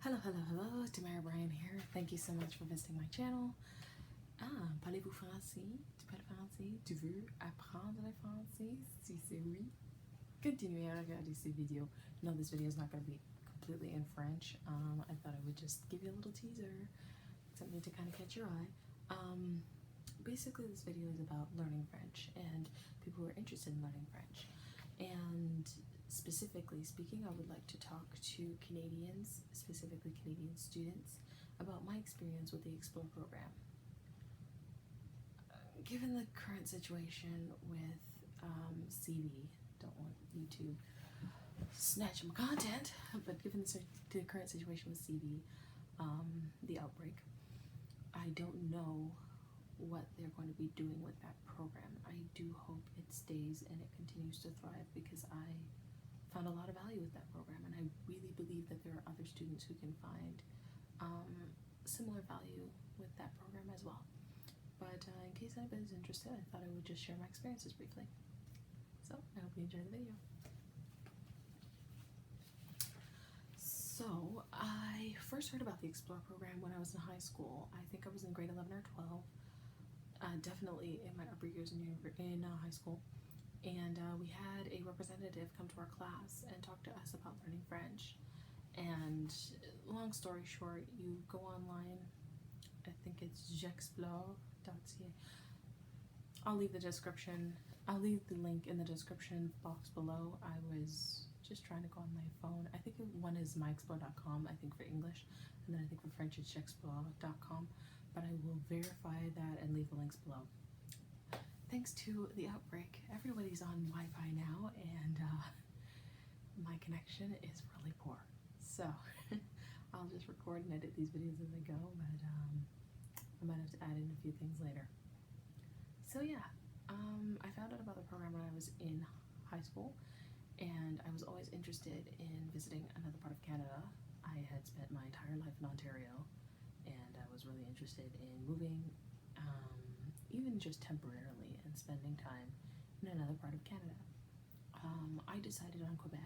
Hello, Tamara Bryan here. Thank you so much for visiting my channel. Parlez-vous français? Tu parles français? Tu veux apprendre le français? Si c'est oui, continuez à regarder ces vidéos. No, this video is not going to be completely in French. I thought I would just give you a little teaser, something to kind of catch your eye. Basically, this video is about learning French and people who are interested in learning French. And specifically speaking, I would like to talk to Canadians, specifically Canadian students, about my experience with the Explore program. Given the current situation with CV, don't want you to snatch my content, but given the current situation with CV, the outbreak, I don't know what they're going to be doing with that program. I do hope it stays and it continues to thrive because I found a lot of value with that program, and I really believe that there are other students who can find similar value with that program as well. But in case anybody's interested, I thought I would just share my experiences briefly. So I hope you enjoy the video. So I first heard about the Explore program when I was in high school. I think I was in grade 11 or 12. Definitely in my upper years in high school, and we had a representative come to our class and talk to us about learning French. And long story short, you go online, I think it's j'explore.ca. I'll leave the link in the description box below. I was just trying to go on my phone. I think one is myexplore.com, I think for English, and then I think for French it's j'explore.com. But I will verify that and leave the links below. Thanks to the outbreak, everybody's on Wi-Fi now, and my connection is really poor. So I'll just record and edit these videos as I go, but I might have to add in a few things later. So yeah, I found out about the program when I was in high school, and I was always interested in visiting another part of Canada. I had spent my entire life in Ontario, and I was really interested in moving, even just temporarily, and spending time in another part of Canada. I decided on Quebec.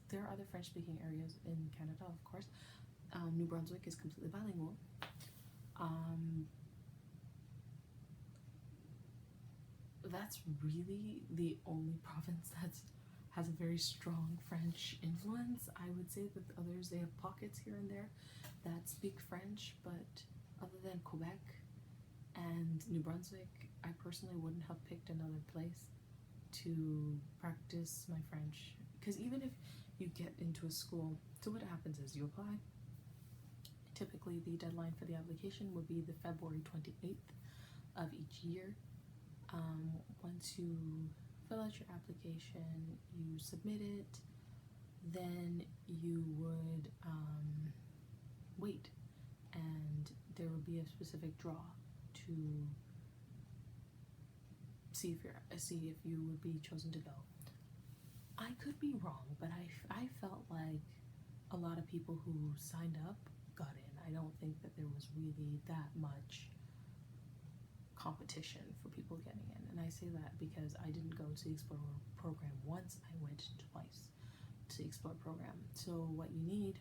There are other French-speaking areas in Canada, of course. New Brunswick is completely bilingual. That's really the only province that has a very strong French influence. I would say that the others, they have pockets here and there that speak French, but other than Quebec and New Brunswick, I personally wouldn't have picked another place to practice my French. Because even if you get into a school, so what happens is you apply. Typically the deadline for the application would be the February 28th of each year. Once you fill out your application, you submit it, then you would wait, and there would be a specific draw to see if you would be chosen to go. I could be wrong, but I felt like a lot of people who signed up got in. I don't think that there was really that much competition for people getting in, and I say that because I didn't go to the Explore program once, I went twice to the Explore program. So what you need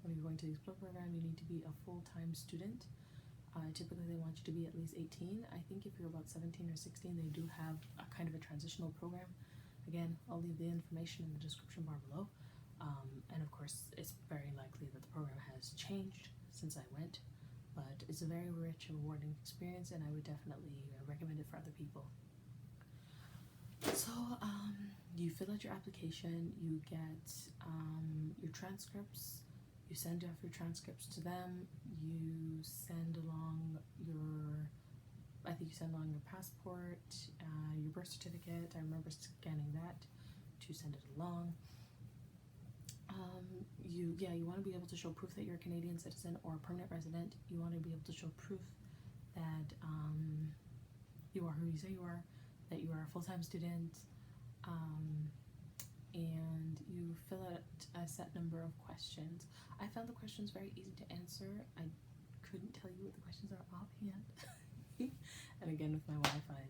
when you're going to the Explore program, you need to be a full-time student. Typically they want you to be at least 18. I think if you're about 17 or 16, they do have a kind of a transitional program. Again, I'll leave the information in the description bar below. And of course, it's very likely that the program has changed since I went, but it's a very rich and rewarding experience, and I would definitely recommend it for other people. So you fill out your application, you get your transcripts, you send off your transcripts to them, you send along I think you send along your passport, your birth certificate. I remember scanning that to send it along. You want to be able to show proof that you're a Canadian citizen or a permanent resident. You want to be able to show proof that you are who you say you are, that you are a full-time student, and you fill out a set number of questions. I found the questions very easy to answer. I couldn't tell you what the questions are offhand. And again, with my Wi-Fi,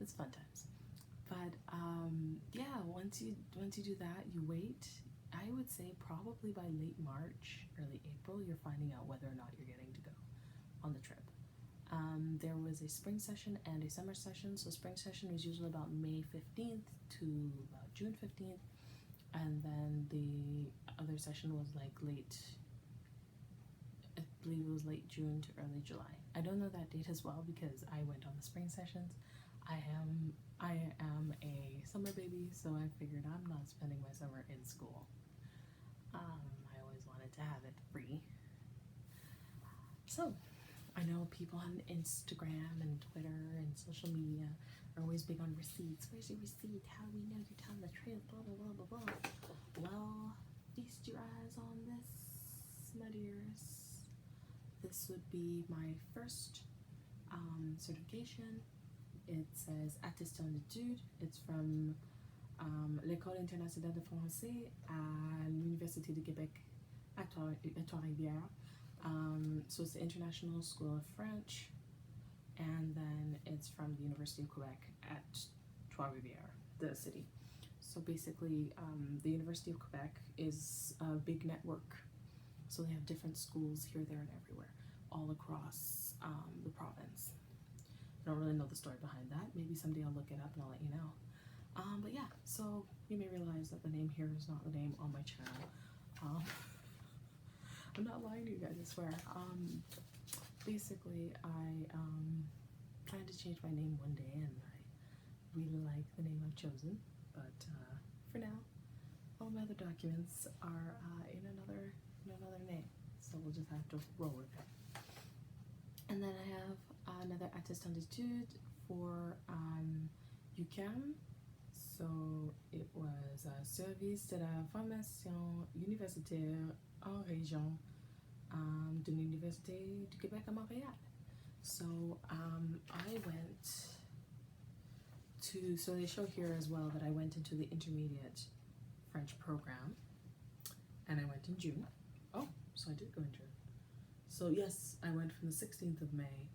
it's fun times. But yeah, once you do that, you wait. I would say probably by late March, early April, you're finding out whether or not you're getting to go on the trip. There was a spring session and a summer session. So spring session was usually about May 15th to about June 15th. And then the other session was like I believe it was late June to early July. I don't know that date as well because I went on the spring sessions. I am a summer baby, so I figured I'm not spending my summer in school. I always wanted to have it free. So I know people on Instagram and Twitter and social media are always big on receipts. Where's your receipt? How do we know you're telling the truth? Blah, blah, blah, blah, blah. Well, feast your eyes on this, my dears. This would be my first certification. It says attestation d'études. It's from l'École internationale de français à l'Université de Québec à Trois-Rivières. So it's the International School of French, and then it's from the University of Quebec at Trois-Rivières, the city. So basically, the University of Quebec is a big network. So they have different schools here, there, and everywhere, all across the province. I don't really know the story behind that. Maybe someday I'll look it up and I'll let you know. But yeah, so you may realize that the name here is not the name on my channel. I'm not lying to you guys, I swear. Basically, I trying to change my name one day, and I really like the name I've chosen. But for now, all my other documents are in another name, so we'll just have to roll with it. And then I have another attestation d'études for UQAM. So it was Service de la formation universitaire en région de l'Université du Québec à Montréal. So I went to, so they show here as well that I went into the intermediate French program, and I went in June. Oh, so I did go in June. So yes, I went from the 16th of May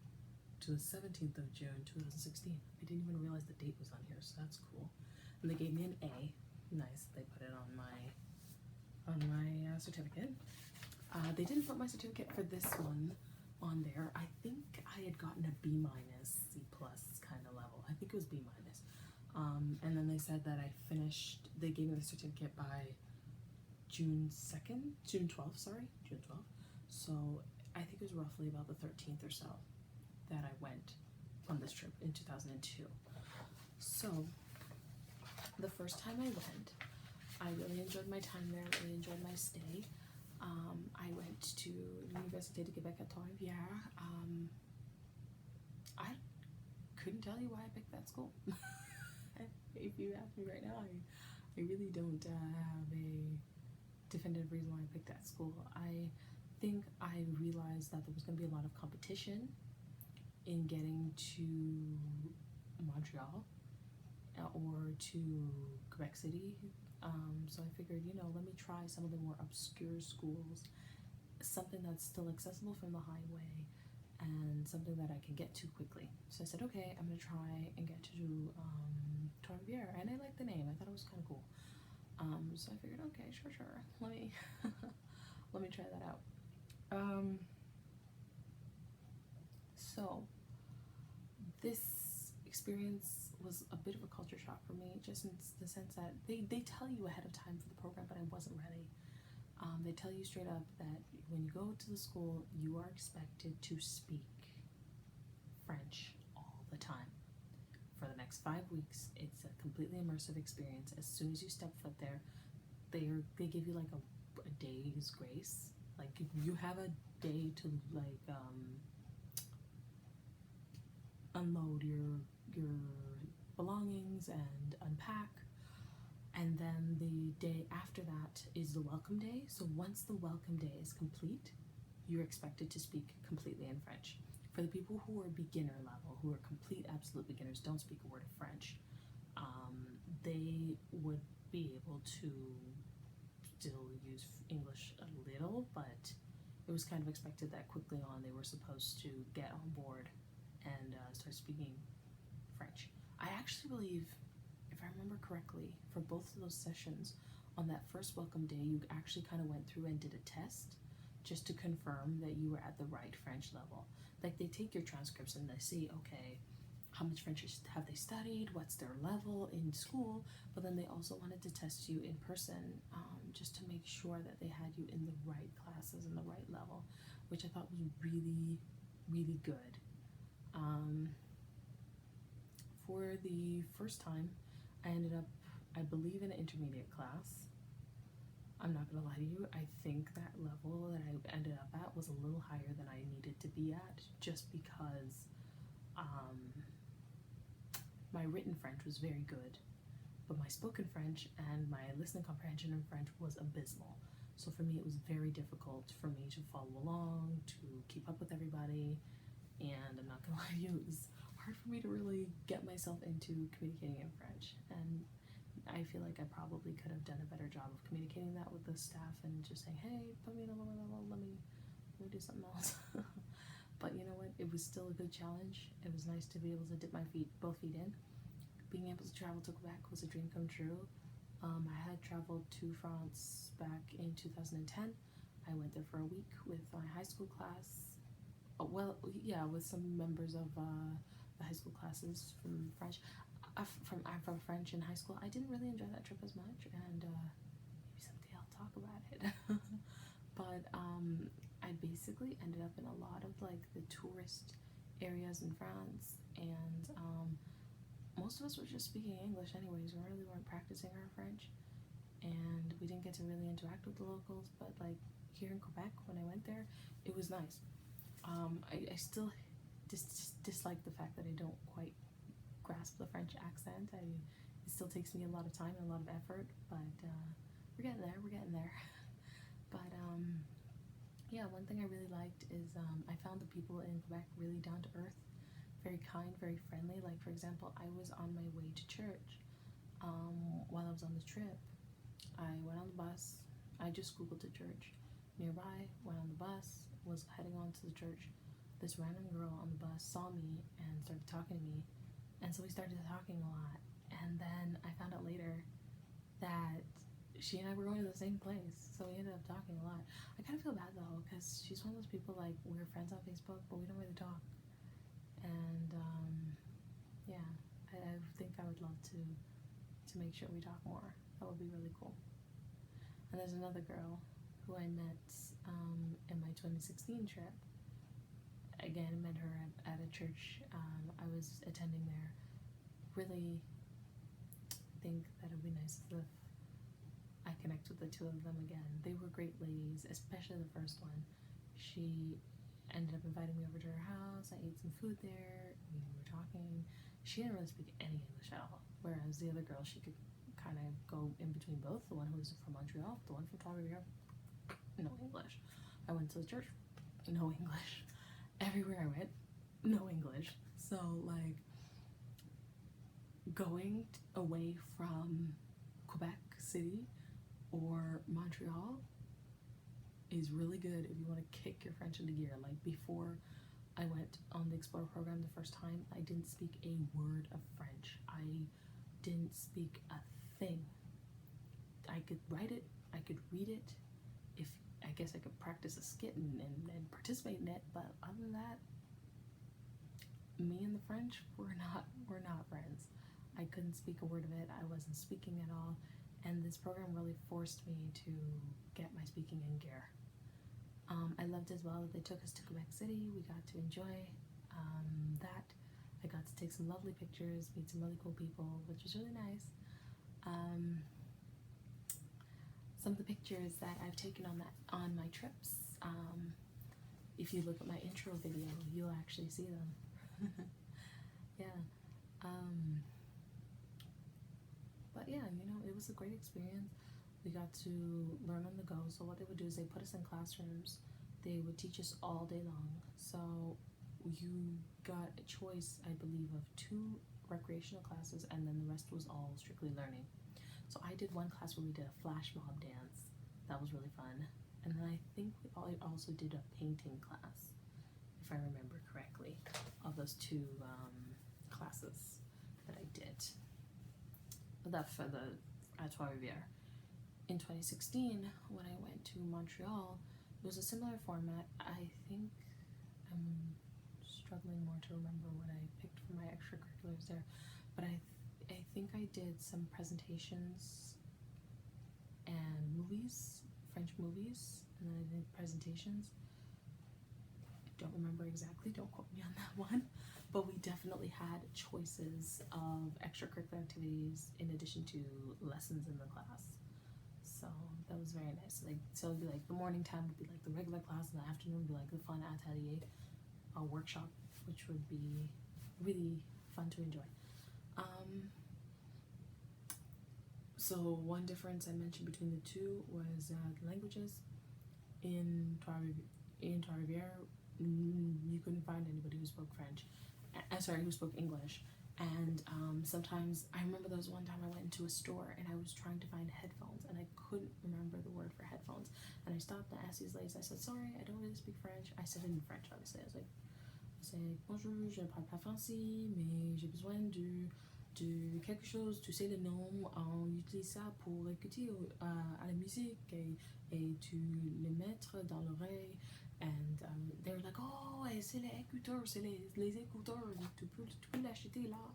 to the 17th of June 2016. I didn't even realize the date was on here, so that's cool. And they gave me an A. Nice, they put it on my certificate. They didn't put my certificate for this one on there. I think I had gotten a B minus, C plus kind of level. I think it was B minus. And then they said that I finished, they gave me the certificate by June 12th, sorry, June 12th. So I think it was roughly about the 13th or so that I went on this trip in 2002. So the first time I went, I really enjoyed my time there, really enjoyed my stay. I went to L'Université de Québec à Trois-Rivières. I couldn't tell you why I picked that school. If you ask me right now, I really don't have a definitive reason why I picked that school. I think I realized that there was going to be a lot of competition in getting to Montreal or to Quebec City. So I figured, let me try some of the more obscure schools, something that's still accessible from the highway and something that I can get to quickly. So I said, okay, I'm gonna try and get to Trois-Rivières, and I liked the name. I thought it was kind of cool. So I figured, okay, sure, let me let me try that out. So this experience was a bit of a culture shock for me, just in the sense that they tell you ahead of time for the program, but I wasn't ready. They tell you straight up that when you go to the school, you are expected to speak French all the time. For the next 5 weeks, it's a completely immersive experience. As soon as you step foot there, they give you like a day's grace. Like you have a day to like unload your belongings and unpack, and then the day after that is the welcome day. So once the welcome day is complete, you're expected to speak completely in French. For the people who are beginner level, who are complete absolute beginners, don't speak a word of French, they would be able to still use English a little, but it was kind of expected that quickly on they were supposed to get on board and start speaking French. I actually believe, if I remember correctly, for both of those sessions, on that first welcome day, you actually kind of went through and did a test just to confirm that you were at the right French level. Like, they take your transcripts and they see, okay, how much French have they studied, what's their level in school, but then they also wanted to test you in person, just to make sure that they had you in the right classes and the right level, which I thought was really, really good. For the first time, I ended up, I believe, in an intermediate class. I'm not gonna lie to you, I think that level that I ended up at was a little higher than I needed to be at, just because my written French was very good, but my spoken French and my listening comprehension in French was abysmal. So for me, it was very difficult for me to follow along, to keep up with everybody, and I'm not gonna lie to you, it was hard for me to really get myself into communicating in French. And I feel like I probably could have done a better job of communicating that with the staff and just saying, hey, put me in a lower level, let me do something else. But you know what, it was still a good challenge. It was nice to be able to dip my both feet in. Being able to travel to Quebec was a dream come true. I had traveled to France back in 2010. I went there for a week with my high school class. With some members of the high school classes from French. I'm from French in high school. I didn't really enjoy that trip as much, and maybe someday I'll talk about it. But I basically ended up in a lot of like the tourist areas in France, and most of us were just speaking English anyways. We really weren't practicing our French, and we didn't get to really interact with the locals. But like here in Quebec, when I went there, it was nice. I still dislike the fact that I don't quite grasp the French accent. It still takes me a lot of time and a lot of effort, but we're getting there. But yeah, one thing I really liked is I found the people in Quebec really down to earth, very kind, very friendly. Like, for example, I was on my way to church while I was on the trip. I went on the bus. I just googled the church nearby, went on the bus, was heading on to the church. This random girl on the bus saw me and started talking to me, and so we started talking a lot. And then I found out later that she and I were going to the same place, so we ended up talking a lot. I kind of feel bad though, because she's one of those people, like, we're friends on Facebook, but we don't really talk. And yeah, I think I would love to make sure we talk more. That would be really cool. And there's another girl who I met in my 2016 trip. Again, I met her at a church I was attending there. Really think that it would be nice if I connect with the two of them again. They were great ladies, especially the first one. She ended up inviting me over to her house. I ate some food there. We were talking. She didn't really speak any English at all, whereas the other girl, she could kind of go in between both. The one who was from Montreal, the one from Trois-Rivières, no English. I went to the church, no English. Everywhere I went, no English. So, like, going away from Quebec City or Montreal is really good if you want to kick your French into gear. Like, before I went on the Explore program the first time, I didn't speak a word of French. I didn't speak a thing. I could write it, I could read it. I guess I could practice a skit and participate in it, but other than that, me and the French, we're not friends. I couldn't speak a word of it. I wasn't speaking at all, and this program really forced me to get my speaking in gear. I loved as well that they took us to Quebec City. We got to enjoy that. I got to take some lovely pictures, meet some really cool people, which was really nice. Some of the pictures that I've taken on my trips, if you look at my intro video, you'll actually see them. Yeah. But yeah, you know, it was a great experience. We got to learn on the go. So what they would do is they put us in classrooms. They would teach us all day long. So you got a choice, I believe, of 2 recreational classes, and then the rest was all strictly learning. So I did one class where we did a flash mob dance. That was really fun. And then I think we also did a painting class, if I remember correctly, of those 2 classes that I did. But that's for the Trois-Rivières. In in 2016, when I went to Montreal, it was a similar format. I think I'm struggling more to remember what I picked for my extracurriculars there, but I think I did some presentations and movies, French movies, and then I did presentations. I don't remember exactly, don't quote me on that one, but we definitely had choices of extracurricular activities in addition to lessons in the class. So that was very nice. Like, so it'd be like the morning time would be like the regular class, and the afternoon would be like the fun atelier, a workshop, which would be really fun to enjoy. So one difference I mentioned between the two was the languages. In Trois-Rivières, you couldn't find anybody who spoke French. Who spoke English. And sometimes, I remember there was one time I went into a store and I was trying to find headphones and I couldn't remember the word for headphones. And I stopped and I asked these ladies, I said, sorry, I don't really speak French. I said it in French, obviously. I said, bonjour, je parle pas français, mais j'ai besoin de quelque chose, tu sais le nom, on utilise ça pour écouter à la musique et tu le mettre dans l'oreille. And they were like, oh, c'est les écouteurs, c'est les écouteurs, tu peux l'acheter là.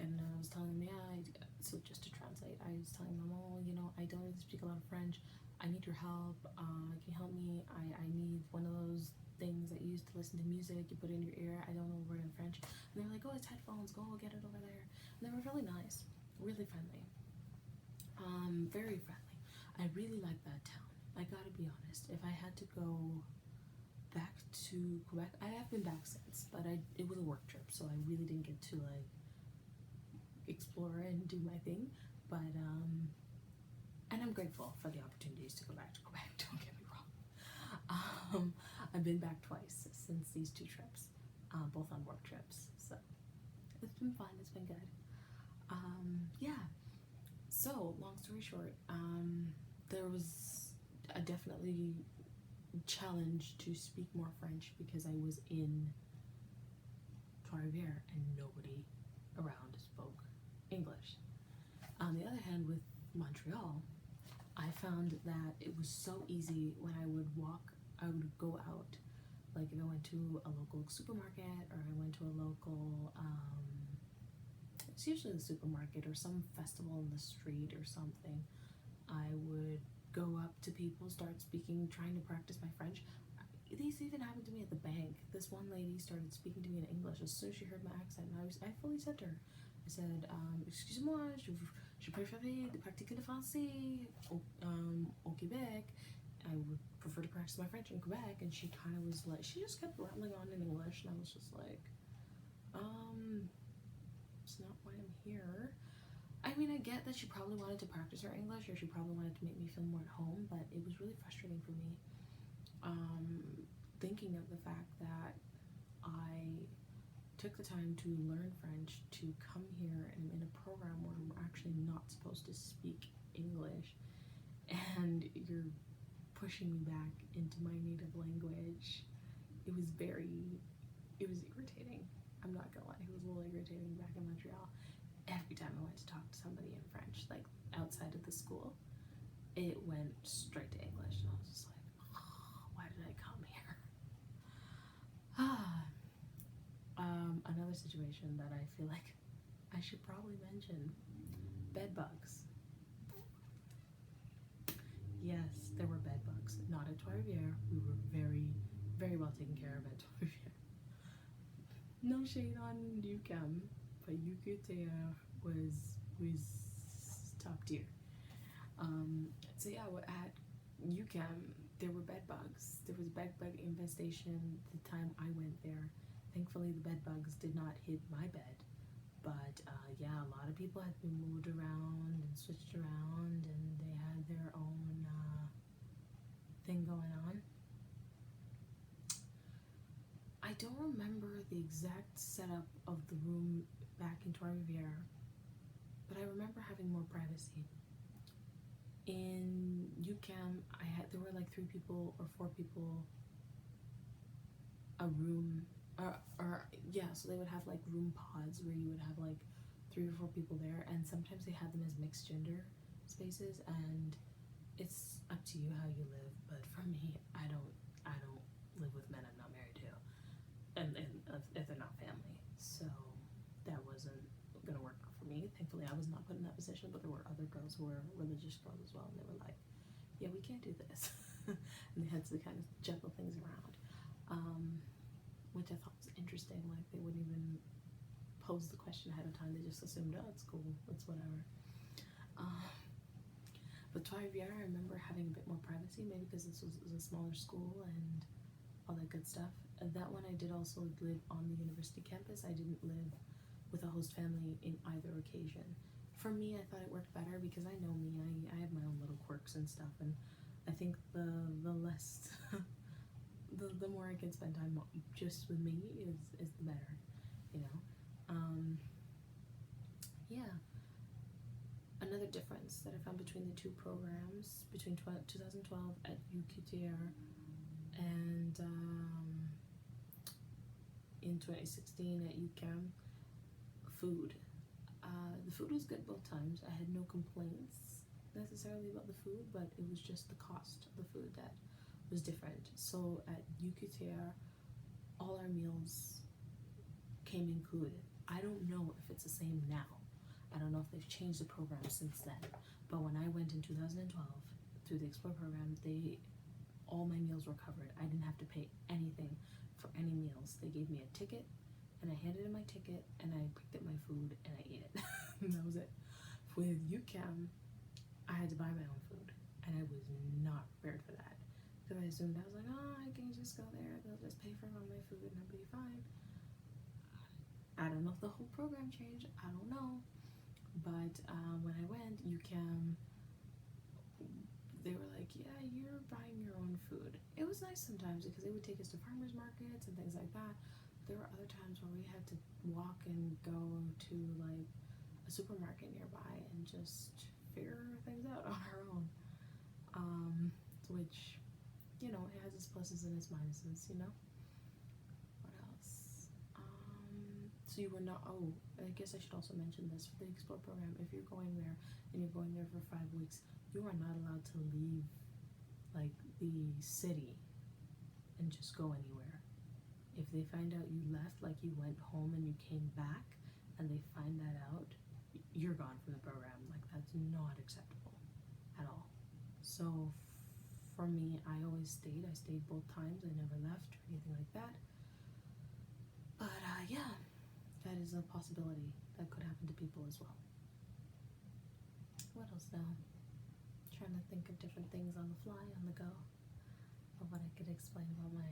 And I was telling them, so just to translate, I was telling them, oh, I don't really speak a lot of French, I need your help, can you help me, I need one of those things that you use to listen to music, you put it in your ear, I don't know the word in French. And they were like, oh, it's headphones, go get it over there. And they were really nice, really friendly, very friendly. I really like that town, I gotta be honest. If I had to go back to Quebec, I have been back since, but it was a work trip, so I really didn't get to like explore and do my thing, but and I'm grateful for the opportunities to go back to Quebec, don't get me wrong. I've been back twice since these two trips, both on work trips, so it's been fun, it's been good. Yeah, so long story short, there was a definitely challenge to speak more French because I was in Trois-Rivières and nobody around spoke English. On the other hand, with Montreal, I found that it was so easy when I would go out, like if I went to a local supermarket or I went to a local, it's usually the supermarket or some festival in the street or something, I would go up to people, start speaking, trying to practice my French. These even happened to me at the bank. This one lady started speaking to me in English as soon as she heard my accent, and I fully said to her, I said, excusez-moi, je préférais de pratiquer le français au Québec. I would prefer to practice my French in Quebec, and she kind of was like, she just kept rattling on in English, and I was just like, it's not why I'm here. I mean, I get that she probably wanted to practice her English, or she probably wanted to make me feel more at home, but it was really frustrating for me, thinking of the fact that I took the time to learn French, to come here and I'm in a program where I'm actually not supposed to speak English, and you're pushing me back into my native language. It was irritating. I'm not gonna lie, it was a little irritating back in Montreal. Every time I went to talk to somebody in French, like outside of the school, it went straight to English, and I was just like, oh, why did I come here? Another situation that I feel like I should probably mention, bed bugs. Yes, there were bed bugs, not at Trois-Rivières. We were very, very well taken care of at Trois-Rivières. No shade on UQAM, but UQTR was top tier. So yeah, at UQAM, there were bed bugs. There was a bed bug infestation the time I went there. Thankfully, the bed bugs did not hit my bed, but yeah, a lot of people had been moved around and switched around, and they had their own thing going on. I don't remember the exact setup of the room back in Trois-Rivières, but I remember having more privacy. In UQAM, there were like 3 people or 4 people a room, so they would have like room pods where you would have like 3 or 4 people there, and sometimes they had them as mixed gender spaces, and section, but there were other girls who were religious girls as well, and they were like, yeah, we can't do this. And they had to kind of juggle things around, which I thought was interesting. Like, they wouldn't even pose the question ahead of time. They just assumed, oh, it's cool, it's whatever. But Trois-Rivières, I remember having a bit more privacy, maybe because this was a smaller school and all that good stuff. And that one I did also live on the university campus. I didn't live with a host family in either occasion. For me, I thought it worked better because I know me. I have my own little quirks and stuff, and I think the less, the more I can spend time just with me is the better, you know. Yeah. Another difference that I found between the two programs, between 2012 at UQTR and in 2016 at UCAM, food. The food was good both times. I had no complaints necessarily about the food, but it was just the cost of the food that was different. So at UQTR, all our meals came included. I don't know if it's the same now. I don't know if they've changed the program since then. But when I went in 2012 through the Explore program, all my meals were covered. I didn't have to pay anything for any meals. They gave me a ticket, and I handed in my ticket, and I picked up my food, and I ate it. And that was it. With UCAM, I had to buy my own food, and I was not prepared for that. So I assumed, I was like, oh, I can just go there, they'll just pay for all my food, and I'll be fine. I don't know if the whole program changed, I don't know. But when I went, UCAM, they were like, yeah, you're buying your own food. It was nice sometimes because they would take us to farmers markets and things like that. There were other times where we had to walk and go to like a supermarket nearby and just figure things out on our own. Which, you know, it has its pluses and its minuses, you know? What else? So you were not, oh, I guess I should also mention this for the Explore program. If you're going there and you're going there for 5 weeks, you are not allowed to leave like the city and just go anywhere. If they find out you left, like you went home and you came back, and they find that out, you're gone from the program. Like, that's not acceptable at all. So for me, I always stayed. I stayed both times. I never left or anything like that. But yeah, that is a possibility that could happen to people as well. What else now? Trying to think of different things on the fly, on the go, of what I could explain about my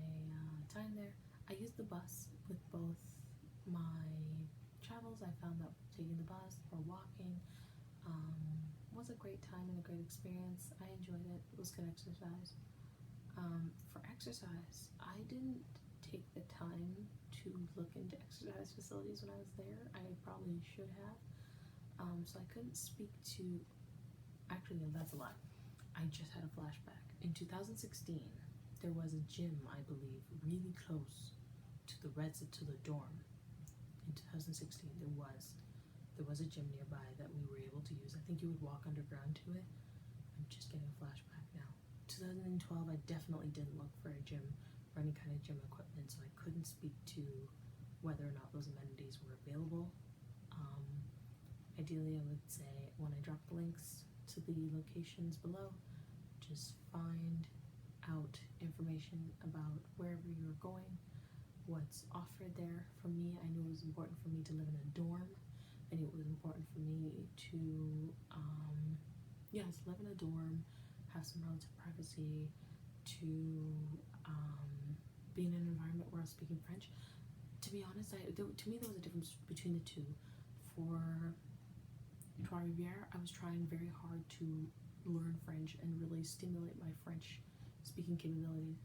time there. I used the bus with both my travels. I found that taking the bus or walking was a great time and a great experience. I enjoyed it. It was good exercise. For exercise, I didn't take the time to look into exercise facilities when I was there. I probably should have. So I couldn't speak to, actually no, that's a lie. I just had a flashback. In 2016, there was a gym, I believe, really close to the dorm. In 2016, there was a gym nearby that we were able to use. I think you would walk underground to it. I'm just getting a flashback now. 2012, I definitely didn't look for a gym or any kind of gym equipment, so I couldn't speak to whether or not those amenities were available. Ideally, I would say when I drop the links to the locations below, just find out information about wherever you're going, what's offered there. For me, I knew it was important for me to live in a dorm. I knew it was important for me to, live in a dorm, have some relative privacy, to be in an environment where I was speaking French. To be honest, to me there was a difference between the two. For Trois-Rivières, I was trying very hard to learn French and really stimulate my French speaking capabilities.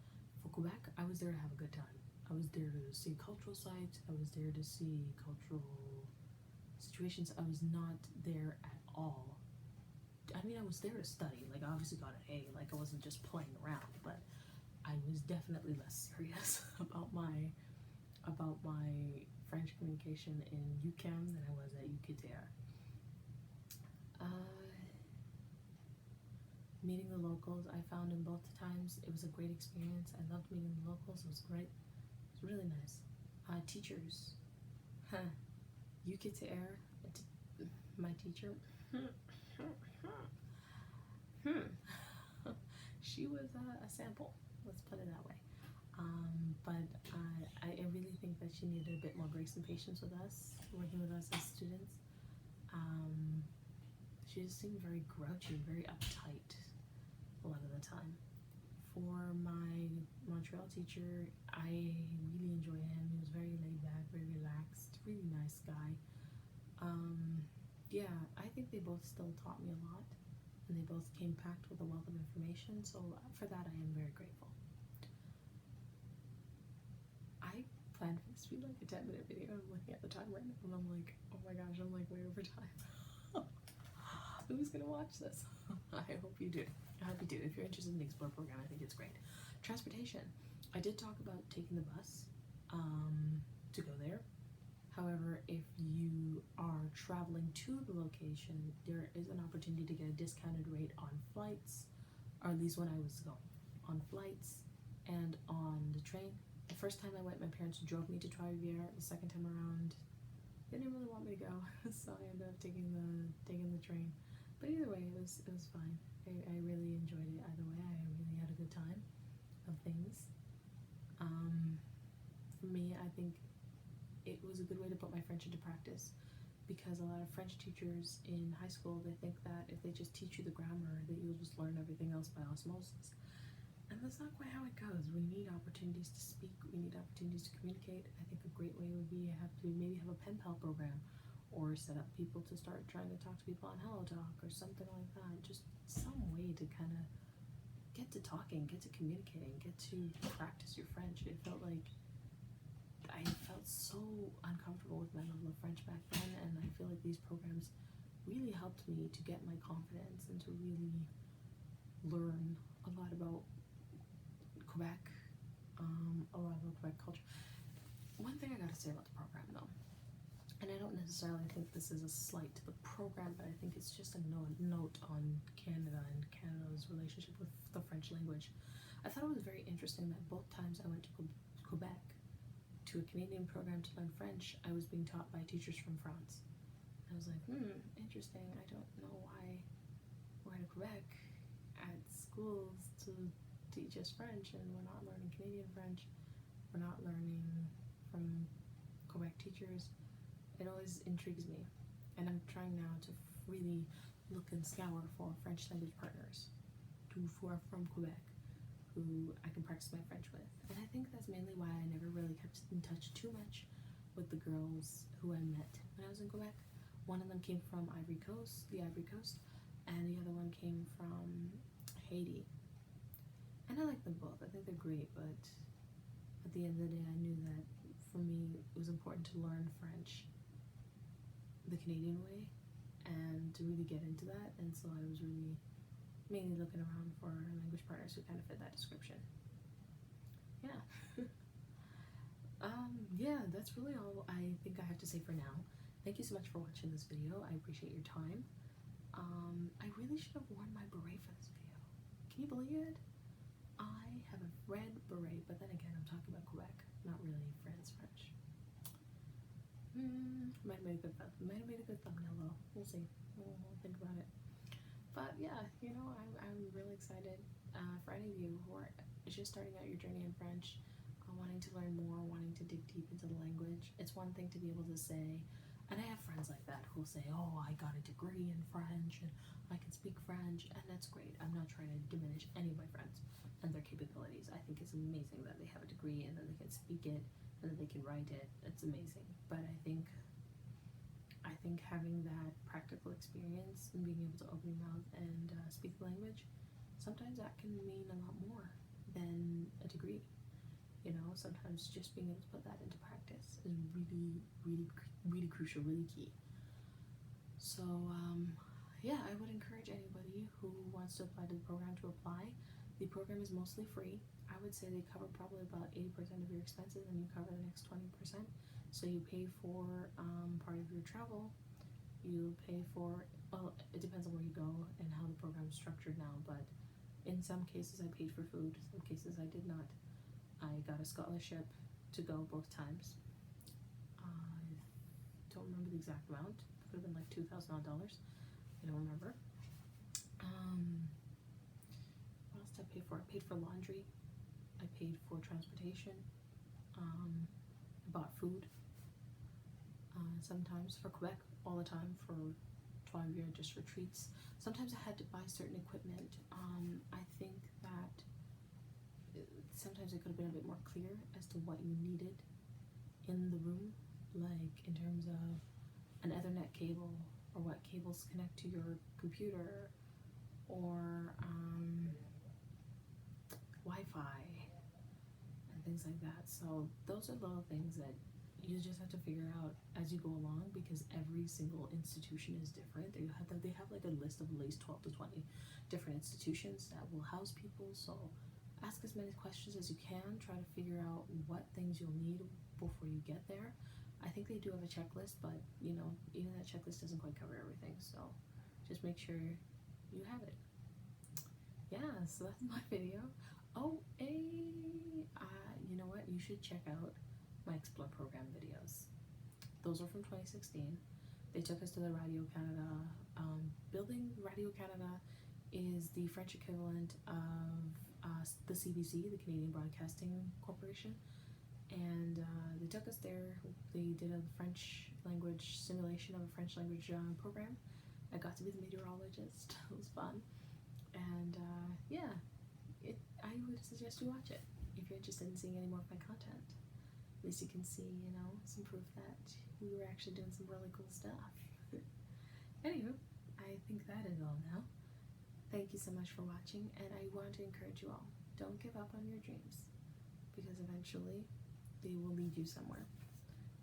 For Quebec, I was there to have a good time. I was there to see cultural sites. I was there to see cultural situations. I was not there at all. I mean, I was there to study. Like, I obviously got an A. Like, I wasn't just playing around, but I was definitely less serious about my French communication in UCAM than I was at UQTR. Meeting the locals, I found in both times it was a great experience. I loved meeting the locals. It was great. It was really nice. Teachers, UQTR, my teacher, She was a sample, let's put it that way. But I really think that she needed a bit more grace and patience with us, working with us as students. She just seemed very grouchy, very uptight a lot of the time. For my Montreal teacher, I really enjoy him. He was very laid back, very relaxed, really nice guy. Yeah, I think they both still taught me a lot, and they both came packed with a wealth of information, so for that I am very grateful. I planned for this to be like a 10-minute video. I'm looking at the time right now and I'm like, oh my gosh, I'm like way over time. Who's gonna watch this? I hope you do. I hope you do. If you're interested in the Explore program, I think it's great. Transportation. I did talk about taking the bus to go there. However, if you are traveling to the location, there is an opportunity to get a discounted rate on flights, or at least when I was going, on flights and on the train. The first time I went, my parents drove me to Trois-Rivières. The second time around, they didn't really want me to go, so I ended up taking the train. But either way, it was fine. I really enjoyed it either way. I really had a good time of things. For me, I think it was a good way to put my French into practice, because a lot of French teachers in high school, they think that if they just teach you the grammar, that you'll just learn everything else by osmosis. And that's not quite how it goes. We need opportunities to speak, we need opportunities to communicate. I think a great way would be maybe have a pen pal program, or set up people to start trying to talk to people on Hello Talk or something like that. Just some way to kind of get to talking, get to communicating, get to practice your French. It felt like I felt so uncomfortable with my level of French back then, and I feel like these programs really helped me to get my confidence and to really learn a lot about Quebec, a lot about Quebec culture. One thing I gotta say about the program though, and I don't necessarily think this is a slight to the program, but I think it's just a note on Canada and Canada's relationship with the French language. I thought it was very interesting that both times I went to Quebec, to a Canadian program to learn French, I was being taught by teachers from France. I was like, interesting. I don't know why we're in Quebec at schools to teach us French and we're not learning Canadian French. We're not learning from Quebec teachers. It always intrigues me, and I'm trying now to really look and scour for French language partners who are from Quebec, who I can practice my French with. And I think that's mainly why I never really kept in touch too much with the girls who I met when I was in Quebec. One of them came from the Ivory Coast, and the other one came from Haiti. And I like them both. I think they're great, but at the end of the day, I knew that for me, it was important to learn French the Canadian way and to really get into that. And so I was really mainly looking around for language partners who kind of fit that description. Yeah. Yeah, that's really all I think I have to say for now. Thank you so much for watching this video. I appreciate your time. I really should have worn my beret for this video. Can you believe it? I have a red beret, but then again, I'm talking about Quebec, not really France French. Might have made a good thumbnail though. We'll see. We'll think about it. But yeah, you know, I'm really excited for any of you who are just starting out your journey in French, wanting to learn more, wanting to dig deep into the language. It's one thing to be able to say, and I have friends like that who'll say, oh, I got a degree in French and I can speak French, and that's great. I'm not trying to diminish any of my friends and their capabilities. I think it's amazing that they have a degree and that they can speak it and that they can write it. It's amazing. But I think having that practical experience and being able to open your mouth and speak the language, sometimes that can mean a lot more than a degree. You know, sometimes just being able to put that into practice is really, really, really crucial, really key. So, yeah, I would encourage anybody who wants to apply to the program to apply. The program is mostly free. I would say they cover probably about 80% of your expenses, and you cover the next 20%. So you pay for part of your travel. You pay for, well, it depends on where you go and how the program is structured now, but in some cases I paid for food, some cases I did not. I got a scholarship to go both times. I don't remember the exact amount. It could have been like $2,000. I don't remember. paid for? I paid for laundry. I paid for transportation. I bought food. Sometimes for Quebec, all the time for Trois-Rivières, just for treats. Sometimes I had to buy certain equipment. I think that sometimes it could have been a bit more clear as to what you needed in the room, like in terms of an Ethernet cable, or what cables connect to your computer, or Wi-Fi, and things like that. So those are little things that you just have to figure out as you go along, because every single institution is different. They have like a list of at least 12 to 20 different institutions that will house people. So ask as many questions as you can. Try to figure out what things you'll need before you get there. I think they do have a checklist, but you know, even that checklist doesn't quite cover everything. So just make sure you have it. Yeah, so that's my video. Oh, you know what? You should check out my Explore program videos. Those are from 2016. They took us to the Radio Canada building. Radio Canada is the French equivalent of the CBC, the Canadian Broadcasting Corporation, and they took us there. They did a French language simulation of a French language program. I got to be the meteorologist. It was fun, and yeah, I would suggest you watch it if you're interested in seeing any more of my content. At least you can see, you know, some proof that we were actually doing some really cool stuff. Anywho, I think that is all now. Thank you so much for watching, and I want to encourage you all, don't give up on your dreams, because eventually they will lead you somewhere.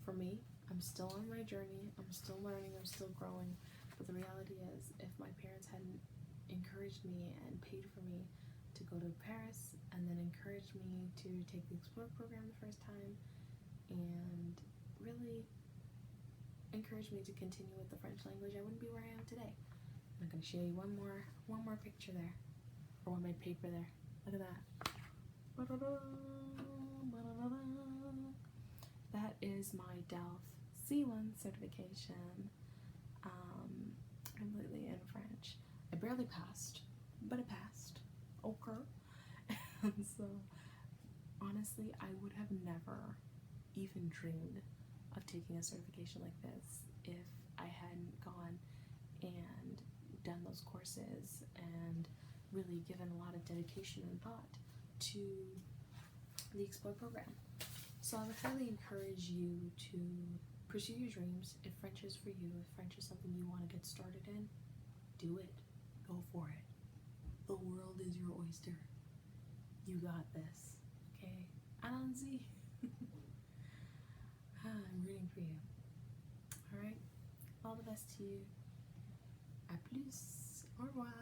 For me, I'm still on my journey, I'm still learning, I'm still growing, but the reality is, if my parents hadn't encouraged me and paid for me to go to Paris, and then encouraged me to take the Explore program the first time, and really encouraged me to continue with the French language, I wouldn't be where I am today. I'm going to show you one more picture there, or one more paper there. Look at that. That is my DELF C1 certification, completely in French. I barely passed, but I passed. Okay. And so, honestly, I would have never even dreamed of taking a certification like this if I hadn't gone and done those courses and really given a lot of dedication and thought to the Explore program. So I would highly encourage you to pursue your dreams. If French is for you, if French is something you want to get started in, do it. Go for it. The world is your oyster. You got this. Okay? Allons-y. I'm rooting for you. Alright? All the best to you. À plus. Au revoir.